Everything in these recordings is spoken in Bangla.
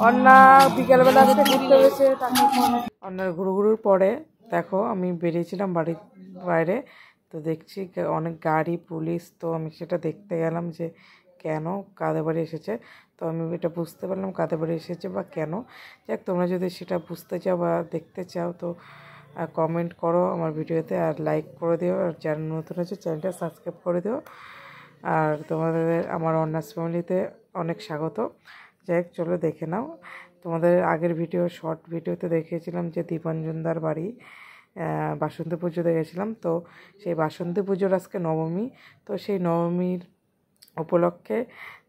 অন্না বিকেলবেলা আজকে ঘুরতে গেছে। অন্যার ঘুরুর পরে দেখো আমি বেরিয়েছিলাম বাড়ির বাইরে, তো দেখছি অনেক গাড়ি পুলিশ, তো আমি সেটা দেখতে গেলাম যে কেন কাদের বাড়ি এসেছে। তো আমি এটা বুঝতে পারলাম কাদের বাড়ি এসেছে বা কেন। যাক, তোমরা যদি সেটা বুঝতে চাও বা দেখতে চাও তো কমেন্ট করো আমার ভিডিওতে, আর লাইক করে দিও, আর চ্যানেল নতুন আছে চ্যানেলটা সাবস্ক্রাইব করে দিও। আর তোমাদের আমার অন্যাস ফ্যামিলিতে অনেক স্বাগত। যাই হোক, চলো দেখে নাও। তোমাদের আগের ভিডিও শর্ট ভিডিওতে দেখিয়েছিলাম যে দীপাঞ্জনদার বাড়ি বাসন্তী পুজোতে গেছিলাম। তো সেই বাসন্তী পুজোর আজকে নবমী, তো সেই নবমীর উপলক্ষে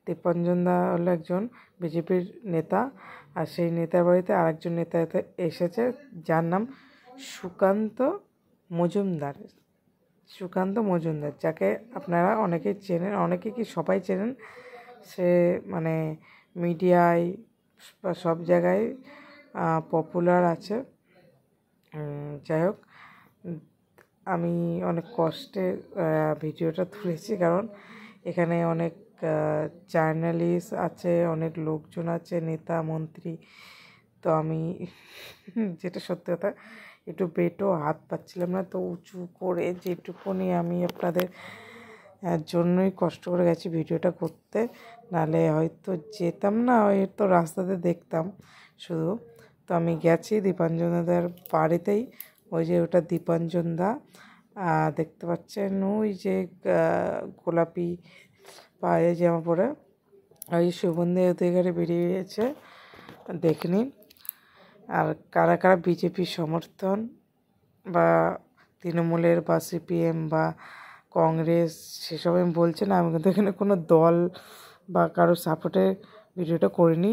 দীপাঞ্জনদা হলো একজন বিজেপির নেতা, আর সেই নেতার বাড়িতে আরেকজন নেতা এসেছে যার নাম সুকান্ত মজুমদার। সুকান্ত মজুমদার, যাকে আপনারা অনেকেই চেনেন, অনেকে কি সবাই চেনেন। সে মানে মিডিয়ায় বা সব জায়গায় পপুলার আছে। যাই হোক, আমি অনেক কষ্টে ভিডিওটা তুলেছি, কারণ এখানে অনেক জার্নালিস্ট আছে, অনেক লোকজন আছে, নেতা মন্ত্রী। তো আমি যেটা সত্যি কথা, একটু বেটও হাত পাচ্ছিলাম না, তো উঁচু করে যেটুকুনি আমি আপনাদের জন্যই কষ্ট করে গেছি ভিডিওটা করতে, নাহলে হয়তো যেতাম না, হয়তো রাস্তাতে দেখতাম শুধু। তো আমি গেছি দীপাঞ্জনদার বাড়িতেই। ওই যে ওটা দীপাঞ্জনদা, দেখতে পাচ্ছেন ওই যে গোলাপি পায়ে জামা পরে ওই সুগন্ধি অধিকারী বেরিয়েছে, দেখে নিন। আর কারা কারা বিজেপির সমর্থন বা তৃণমূলের বা সিপিএম বা কংগ্রেস সেসব আমি বলছি না, আমি কিন্তু এখানে কোনো দল বা কারো সাপোর্টে ভিডিওটা করিনি।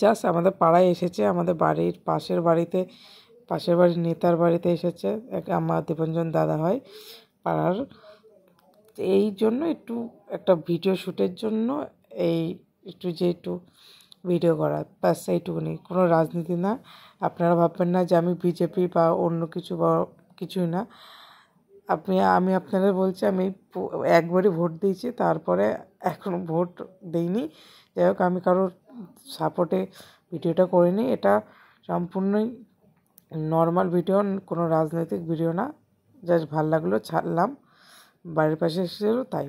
জাস্ট আমাদের পাড়ায় এসেছে, আমাদের বাড়ির পাশের বাড়ির নেতার বাড়িতে এসেছে, আমার দীপাঞ্জন দাদা হয় পাড়ার। এই জন্য একটা ভিডিও শ্যুটের জন্য একটু ভিডিও করা, ব্যাস এইটুকুনি, কোনো রাজনীতি না। আপনারা ভাববেন না যে আমি বিজেপি বা অন্য কিছু বা কিছুই না। আমি আপনাদের বলছি, আমি একবারই ভোট দিয়েছি, তারপরে এখনও ভোট দিইনি। যাই হোক, আমি কারোর সাপোর্টে ভিডিওটা করিনি, এটা সম্পূর্ণই নর্মাল ভিডিও, কোনো রাজনৈতিক ভিডিও না। জাস্ট ভালো লাগলো ছাড়লাম, বাড়ির পাশে এসেছিলো তাই।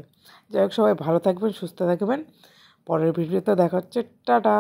যাই হোক, সবাই ভালো থাকবেন, সুস্থ থাকবেন। পরের ভিডিওতে দেখা হচ্ছে, টাটা।